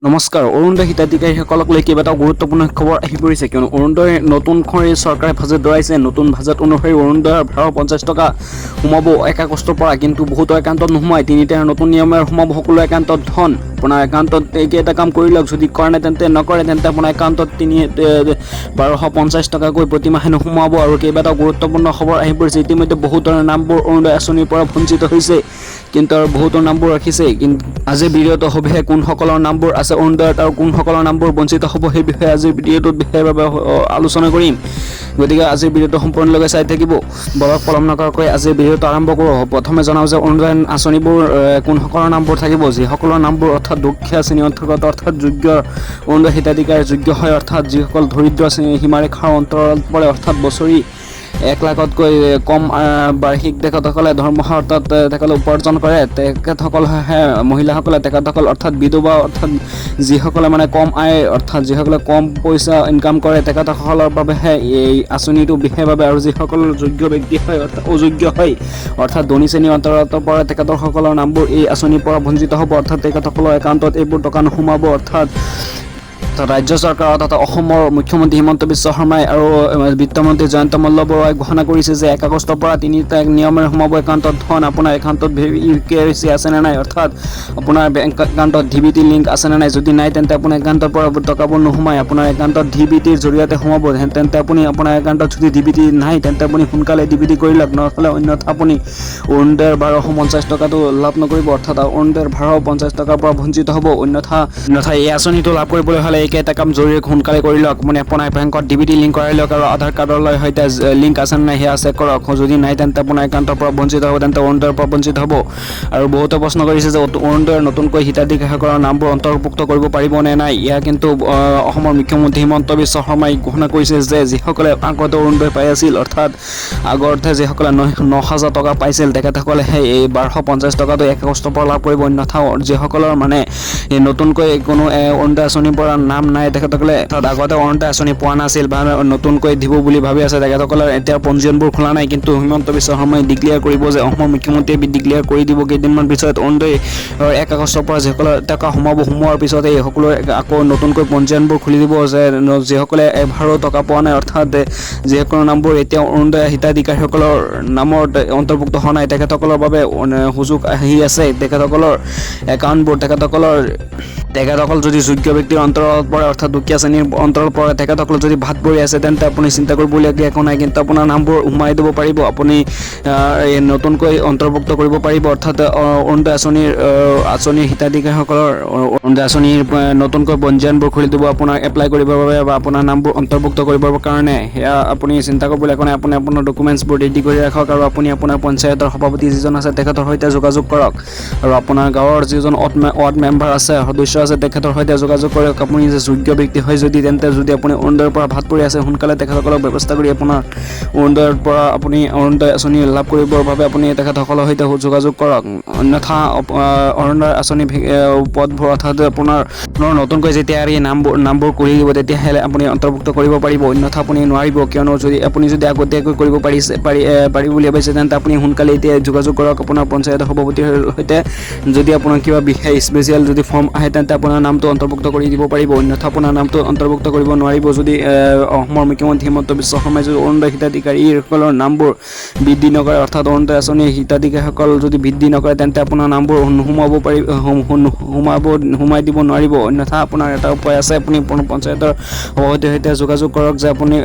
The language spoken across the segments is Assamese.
নমস্কাৰ। অৰুণোদয় হিতাধিকাৰীসকলক লৈ কেইবাটাও গুৰুত্বপূৰ্ণ খবৰ আহি পৰিছে, কিয়নো অৰুণোদয় নতুনকৈ চৰকাৰে বাজেট দৰাইছে। নতুন বাজেট অনুসৰি অৰুণোদয়ৰ ভাৰ 50 টকা সোমাব 1 আগষ্টৰ পৰা, কিন্তু বহুতো একাউণ্টত নোসোমায়। তিনিটাৰ নতুন নিয়মেৰে সোমাব সকলো একাউণ্টত ধন। আপোনাৰ একাউণ্টত এইকেইটা কাম কৰি লওক, যদি কৰা নাই তেন্তে নকৰে, তেন্তে আপোনাৰ একাউণ্টত 1250 টকাকৈ প্ৰতিমাহে নোসোমাব। আৰু কেইবাটাও গুৰুত্বপূৰ্ণ খবৰ আহি পৰিছে। ইতিমধ্যে বহুতৰ নামবোৰ অৰুণোদয় আঁচনিৰ পৰা বঞ্চিত হৈছে, কিন্তু আৰু বহুতৰ নামবোৰ ৰাখিছে। কিন্তু আজিৰ ভিডিঅ'টো সবিশেষ কোনসকলৰ নামবোৰ আছে অৰুণোদয়ত আৰু কোনসকলৰ নামবোৰ বঞ্চিত হ'ব সেই বিষয়ে আজিৰ ভিডিঅ'টোত বিশেষভাৱে আলোচনা কৰিম। গতিকে আজিৰ ভিডিঅ'টো সম্পূৰ্ণলৈকে চাই থাকিব। বলক পলম নকৰাকৈ আজিৰ ভিডিঅ'টো আৰম্ভ কৰোঁ। প্ৰথমে জনাওঁ যে অৰুণোদয় আঁচনিবোৰ কোনসকলৰ নামবোৰ থাকিব। যিসকলৰ নামবোৰ অৰ্থাৎ দুখীয়া শ্ৰেণীৰ অন্তৰ্গত, অৰ্থাৎ যোগ্য অৰুণোদয় হিতাধিকাৰী যোগ্য হয়, অৰ্থাৎ যিসকল দৰিদ্ৰ সীমাৰেখাৰ অন্তৰালত পৰে, অৰ্থাৎ বছৰি 1 লাখতকৈ কম বাৰ্ষিক তেখেতসকলে দৰমহা অৰ্থাৎ তেখেতসকলে উপাৰ্জন কৰে, তেখেতসকলহে মহিলাসকলে তেখেতসকল অৰ্থাৎ বিধৱা, অৰ্থাৎ যিসকলে মানে কম আয়, অৰ্থাৎ যিসকলে কম পইচা ইনকাম কৰে, তেখেতসকলৰ বাবেহে এই আঁচনিটো বিশেষভাৱে। আৰু যিসকলৰ যোগ্য ব্যক্তি হয় অৰ্থাৎ অযোগ্য হয়, অৰ্থাৎ ধনী শ্ৰেণীৰ অন্তৰ্গত পৰা তেখেতসকলৰ নামবোৰ এই আঁচনিৰ পৰা বঞ্চিত হ'ব, অৰ্থাৎ তেখেতসকলৰ একাউণ্টত এইবোৰ টকা নোসোমাব। অৰ্থাৎ ৰাজ্য চৰকাৰ অৰ্থাৎ অসমৰ মুখ্যমন্ত্ৰী হিমন্ত বিশ্ব শৰ্মাই আৰু বিত্তমন্ত্ৰী জয়ন্ত মল্লবৰাই ঘোষণা কৰিছে যে 1 আগষ্টৰ পৰা 3টা নিয়মেৰে সোমাব একাউণ্টত ধন। আপোনাৰ একাউণ্টত KYC আছে নে নাই, অৰ্থাৎ আপোনাৰ বেংক একাউণ্টত DBT লিংক আছে নে নাই। যদি নাই তেন্তে আপোনাৰ একাউণ্টৰ পৰা টকাবোৰ নোসোমায়। আপোনাৰ একাউণ্টত DBTৰ জৰিয়তে সোমাব। তেন্তে আপুনি আপোনাৰ একাউণ্টত যদি DBT নাই তেন্তে আপুনি সোনকালে DBT কৰি লওক, নহ'লে অন্যথা আপুনি অৰুণোদয়ৰ 1250 টকাটো লাভ নকৰিব, অৰ্থাৎ অৰুণোদয়ৰ 1250 টকাৰ পৰা বঞ্চিত হ'ব। অন্যথা এই আঁচনিটো লাভ কৰিবলৈ হ'লে এইকেইটা কাম জৰুৰী সোনকালে কৰি লওক। মানে আপোনাৰ বেংকত DBT লিংক কৰাই লওক আৰু আধাৰ কাৰ্ডৰ সৈতে লিংক আছে নে নাই সেয়া চেক কৰক। যদি নাই তেন্তে আপোনাৰ একাউণ্টৰ পৰা বঞ্চিত হ'ব, তেন্তে অৰুণোদয়ৰ পৰা বঞ্চিত হ'ব। আৰু বহুতে প্ৰশ্ন কৰিছে যে অৰুণোদয়ৰ নতুনকৈ হিতাধিকাৰীসকলৰ নামবোৰ অন্তৰ্ভুক্ত কৰিব পাৰিব নে নাই। ইয়াৰ কিন্তু অসমৰ মুখ্যমন্ত্ৰী হিমন্ত বিশ্ব শৰ্মাই ঘোষণা কৰিছে যে যিসকলে আগতে অৰুণোদয় পাই আছিল, অৰ্থাৎ আগতে যিসকলে 9,000 টকা পাইছিল, তেখেতসকলেহে এই 1250 টকাটো 1 আগষ্টৰ পৰা লাভ কৰিব। অন্যথা যিসকলৰ মানে নতুনকৈ কোনো অৰুণোদয় আঁচনিৰ পৰা নাম নাই, তেখেতসকলে আগতে অৰুণোদয় আঁচনি পোৱা নাছিল বা নতুনকৈ দিব বুলি ভাবি আছে, তেখেতসকলৰ এতিয়া পঞ্জীয়নবোৰ খোলা নাই। কিন্তু হিমন্ত বিশ্ব শৰ্মাই ডিক্লেয়াৰ কৰিব যে অসমৰ মুখ্যমন্ত্ৰীয়ে ডিক্লেয়াৰ কৰি দিব কেইদিনমান পিছত অৰুণোদয় 1 আগষ্টৰ পৰা যিসকলে টকা সোমোৱাৰ পিছতে এই সকলো আকৌ নতুনকৈ পঞ্জীয়নবোৰ খুলি দিব, যে যিসকলে এবাৰো টকা পোৱা নাই, অৰ্থাৎ যিসকলৰ নামবোৰ এতিয়া অৰুণোদয় হিতাধিকাৰীসকলৰ নামত অন্তৰ্ভুক্ত হোৱা নাই, তেখেতসকলৰ বাবে সুযোগ আহি আছে। তেখেতসকলৰ একাউণ্টবোৰ তেখেতসকল যদি যোগ্য ব্যক্তিৰ অন্তৰত পৰে, অৰ্থাৎ দুখীয়া শ্ৰেণীৰ অন্তৰত পৰে, তেখেতসকল যদি ভাত পৰি আছে, তেন্তে আপুনি চিন্তা কৰিবলগীয়া একো নাই। কিন্তু আপোনাৰ নামবোৰ সোমাই দিব পাৰিব, আপুনি নতুনকৈ অন্তৰ্ভুক্ত কৰিব পাৰিব। অৰ্থাৎ অৰুণোদয় আঁচনিৰ হিতাধিকাৰীসকলৰ অৰুণোদয় আঁচনিৰ নতুনকৈ পঞ্জীয়নবোৰ খুলি দিব আপোনাৰ এপ্লাই কৰিবৰ বাবে বা আপোনাৰ নামবোৰ অন্তৰ্ভুক্ত কৰিবৰ কাৰণে। সেয়া আপুনি চিন্তা কৰিবলৈ একো নাই। আপুনি আপোনাৰ ডকুমেণ্টছবোৰ ৰেডি কৰি ৰাখক আৰু আপুনি আপোনাৰ পঞ্চায়তৰ সভাপতি যিজন আছে তেখেতৰ সৈতে যোগাযোগ কৰক, আৰু আপোনাৰ গাঁৱৰ যিজন ৱাৰ্ড মেম্বাৰ আছে, সদস্য আছে, তেখেতৰ সৈতে যোগাযোগ কৰক। আপুনি যে যোগ্য ব্যক্তি হয় তেন্তে যদি আপুনি অৰুণোদয়ৰ পৰা ভাত পৰি আছে, সোনকালে তেখেতসকলক ব্যৱস্থা কৰি আপোনাৰ অৰুণোদয়ৰ পৰা আপুনি অৰুণোদয় আঁচনি লাভ কৰিবৰ বাবে আপুনি তেখেতসকলৰ সৈতে যোগাযোগ কৰক। অন্যথা অৰুণোদয় আঁচনি পদবোৰ অৰ্থাৎ আপোনাৰ নতুনকৈ যেতিয়া এই নামবোৰ কৰি দিব, তেতিয়াহে আপুনি অন্তৰ্ভুক্ত কৰিব পাৰিব। অন্যথা আপুনি নোৱাৰিব, কিয়নো আপুনি যদি আগতীয়াকৈ কৰিব পাৰি বুলি ভাবিছে, তেন্তে আপুনি সোনকালে এতিয়া যোগাযোগ কৰক আপোনাৰ পঞ্চায়তৰ সভাপতিৰ সৈতে। যদি আপোনাৰ কিবা বিশেষ স্পেচিয়েল যদি ফৰ্ম আহে, তেন্তে আপোনাৰ নামটো অন্তৰ্ভুক্ত কৰি দিব পাৰিব। অন্যথা আপোনাৰ নামটো অন্তৰ্ভুক্ত কৰিব নোৱাৰিব। যদি অসমৰ মুখ্যমন্ত্ৰী হিমন্ত বিশ্ব শৰ্মাই যদি অৰুণোদয় হিতাধিকাৰীসকলৰ নামবোৰ বৃদ্ধি নকৰে, অৰ্থাৎ অৰুণোদয় আঁচনিৰ হিতাধিকাৰীসকল যদি বৃদ্ধি নকৰে, তেন্তে আপোনাৰ নামবোৰ সোমাই দিব নোৱাৰিব। অন্যথা আপোনাৰ এটা উপায় আছে, আপুনি পঞ্চায়তৰ সভাপতিৰ সৈতে যোগাযোগ কৰক যে আপুনি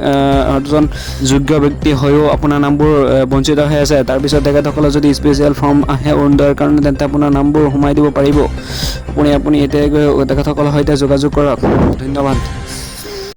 এজন যোগ্য ব্যক্তি হৈও আপোনাৰ নামবোৰ বঞ্চিত হৈ আছে। তাৰপিছত তেখেতসকলে যদি স্পেচিয়েল ফৰ্ম আহে অৰুণোদয়ৰ কাৰণে, তেন্তে আপোনাৰ নামবোৰ সোমাই দিব পাৰিব। আপুনি এতিয়া তেখেতসকলৰ সৈতে যোগাযোগ কৰক। ধন্যবাদ।